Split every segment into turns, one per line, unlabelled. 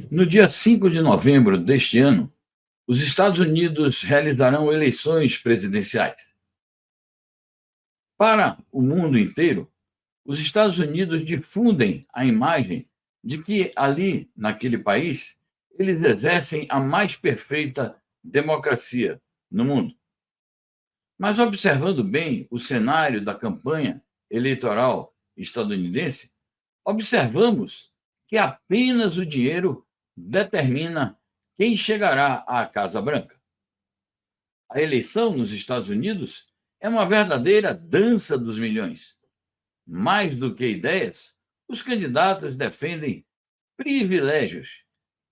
No dia 5 de novembro deste ano, os Estados Unidos realizarão eleições presidenciais. Para o mundo inteiro, os Estados Unidos difundem a imagem de que ali, naquele país, eles exercem a mais perfeita democracia no mundo. Mas observando bem o cenário da campanha eleitoral estadunidense, observamos que apenas o dinheiro determina quem chegará à Casa Branca. A eleição nos Estados Unidos é uma verdadeira dança dos milhões. Mais do que ideias, os candidatos defendem privilégios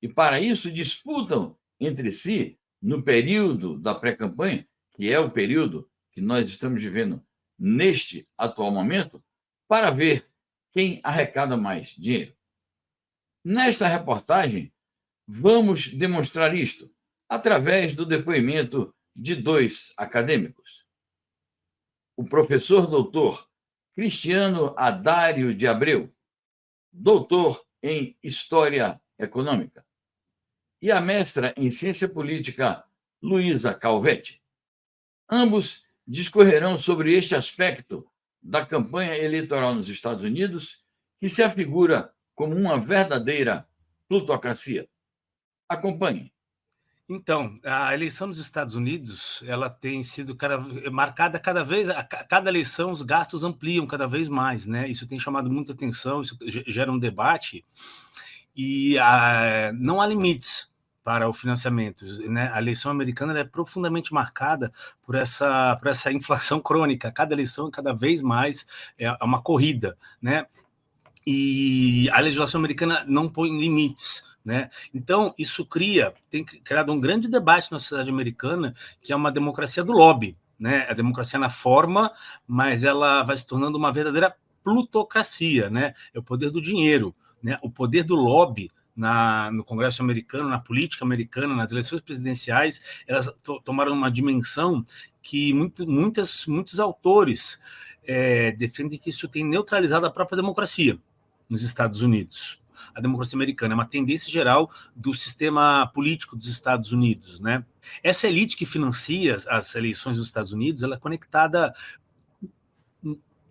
e, para isso, disputam entre si, no período da pré-campanha, que é o período que nós estamos vivendo neste atual momento, para ver quem arrecada mais dinheiro. Nesta reportagem, vamos demonstrar isto através do depoimento de dois acadêmicos. O professor doutor Cristiano Adário de Abreu, doutor em História Econômica, e a mestra em Ciência Política, Luísa Calvetti. Ambos discorrerão sobre este aspecto da campanha eleitoral nos Estados Unidos, que se afigura como uma verdadeira plutocracia. Acompanhe.
Então, a eleição nos Estados Unidos, ela tem sido marcada cada vez, a cada eleição os gastos ampliam cada vez mais, né? Isso tem chamado muita atenção, isso gera um debate e não há limites para o financiamento, né? A eleição americana é profundamente marcada por essa inflação crônica. Cada eleição, cada vez mais, é uma corrida, né? E a legislação americana não põe limites, né? Então, isso tem criado um grande debate na sociedade americana, que é uma democracia do lobby, né? A democracia na forma, mas ela vai se tornando uma verdadeira plutocracia, né? É o poder do dinheiro, né? O poder do lobby no Congresso americano, na política americana, nas eleições presidenciais, elas tomaram uma dimensão que muitos autores defendem que isso tem neutralizado a própria democracia nos Estados Unidos. A democracia americana é uma tendência geral do sistema político dos Estados Unidos, né? Essa elite que financia as eleições dos Estados Unidos, ela é conectada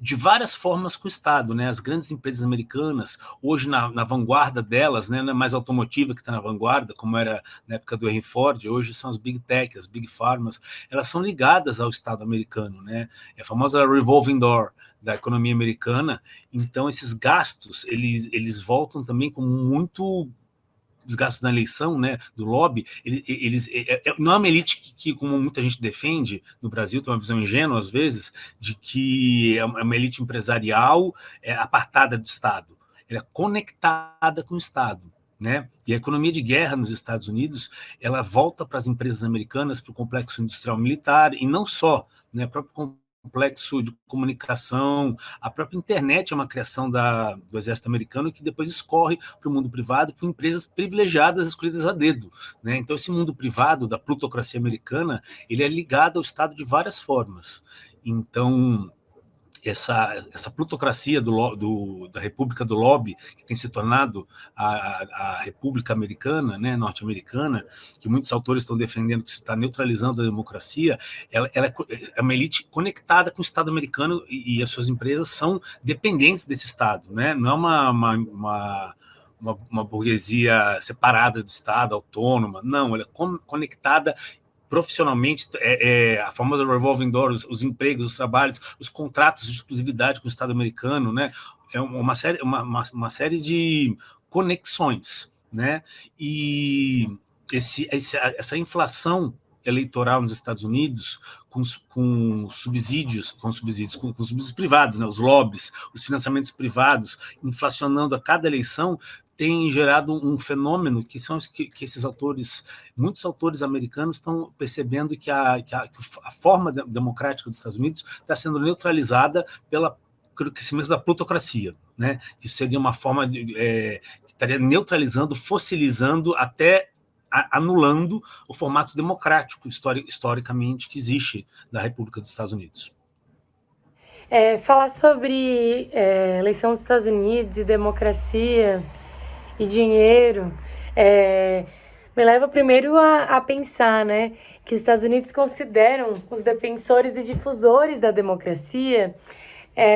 de várias formas com o Estado, né? As grandes empresas americanas, hoje na vanguarda delas, né? Não é mais a automotiva que está na vanguarda, como era na época do Henry Ford, hoje são as Big Tech, as Big Pharmas, elas são ligadas ao Estado americano, né? É a famosa revolving door da economia americana. Então, esses gastos, eles voltam também com muito... Os gastos da eleição, né, do lobby, não é uma elite que, como muita gente defende no Brasil, tem uma visão ingênua às vezes, de que é uma elite empresarial apartada do Estado. Ela é conectada com o Estado, né? E a economia de guerra nos Estados Unidos, ela volta para as empresas americanas, para o complexo industrial militar, e não só, né, próprio complexo de comunicação, a própria internet é uma criação do exército americano que depois escorre para o mundo privado por empresas privilegiadas escolhidas a dedo, né? Então esse mundo privado da plutocracia americana, ele é ligado ao Estado de várias formas. Então essa plutocracia da República do Lobby, que tem se tornado a República Americana, né, norte-americana, que muitos autores estão defendendo que isso está neutralizando a democracia, ela é uma elite conectada com o Estado americano e as suas empresas são dependentes desse Estado, né? Não é uma burguesia separada do Estado, autônoma, não, ela é conectada profissionalmente, a famosa revolving door, os empregos, os trabalhos, os contratos de exclusividade com o Estado americano, né? É uma série de conexões, né? E essa inflação eleitoral nos Estados Unidos, com subsídios privados, né? Os lobbies, os financiamentos privados, inflacionando a cada eleição, tem gerado um fenômeno que são que esses autores, muitos autores americanos estão percebendo que a forma democrática dos Estados Unidos está sendo neutralizada pelo crescimento da plutocracia, né? Isso seria uma forma que estaria neutralizando, fossilizando, até anulando o formato democrático historicamente que existe da República dos Estados Unidos.
Falar sobre eleição dos Estados Unidos e democracia e dinheiro, é, me leva primeiro a pensar, né, que os Estados Unidos consideram os defensores e difusores da democracia,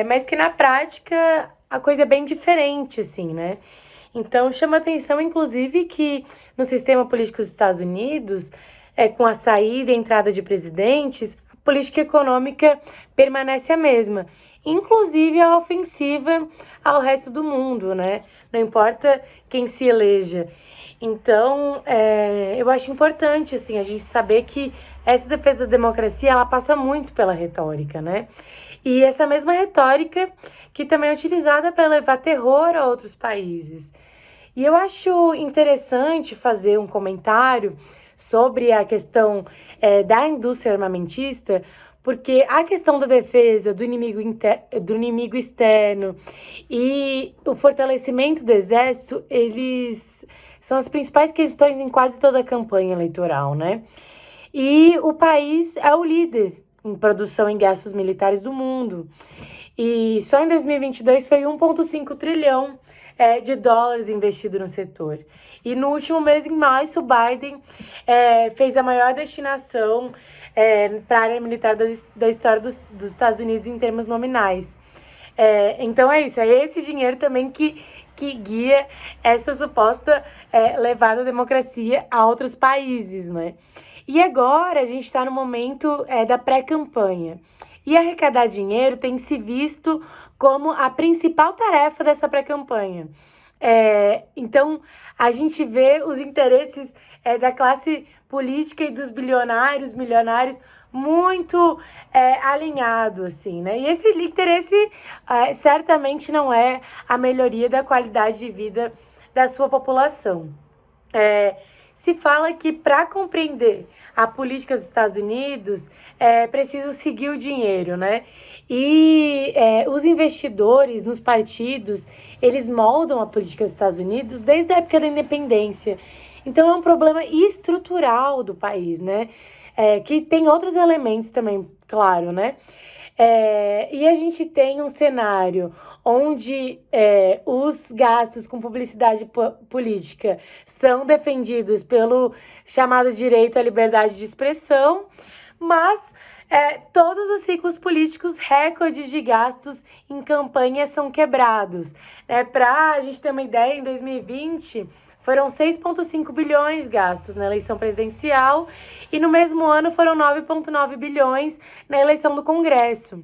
mas que na prática a coisa é bem diferente, assim, né? Então chama atenção, inclusive, que no sistema político dos Estados Unidos, com a saída e entrada de presidentes, a política econômica permanece a mesma, inclusive a ofensiva ao resto do mundo, né? Não importa quem se eleja. Então, eu acho importante, assim, a gente saber que essa defesa da democracia, ela passa muito pela retórica, né? E essa mesma retórica que também é utilizada para levar terror a outros países. E eu acho interessante fazer um comentário sobre a questão da indústria armamentista, porque a questão da defesa do inimigo externo e o fortalecimento do exército, eles são as principais questões em quase toda a campanha eleitoral, né? E o país é o líder em produção em gastos militares do mundo. E só em 2022 foi 1,5 trilhão de dólares investido no setor. E no último mês, em março, o Biden fez a maior destinação para a área militar da história dos Estados Unidos em termos nominais. Então é isso, é esse dinheiro também que guia essa suposta levada da democracia a outros países, né? E agora a gente está no momento da pré-campanha. E arrecadar dinheiro tem se visto como a principal tarefa dessa pré-campanha. Então, a gente vê os interesses da classe política e dos bilionários, milionários, muito alinhado, assim, né? E esse interesse certamente não é a melhoria da qualidade de vida da sua população. Se fala que para compreender a política dos Estados Unidos é preciso seguir o dinheiro, né? E os investidores nos partidos, eles moldam a política dos Estados Unidos desde a época da independência. Então é um problema estrutural do país, né? Que tem outros elementos também, claro, né? E a gente tem um cenário onde os gastos com publicidade política são defendidos pelo chamado direito à liberdade de expressão, mas todos os ciclos políticos, recordes de gastos em campanha são quebrados. Para a gente ter uma ideia, em 2020 foram 6,5 bilhões gastos na eleição presidencial e no mesmo ano foram 9,9 bilhões na eleição do Congresso.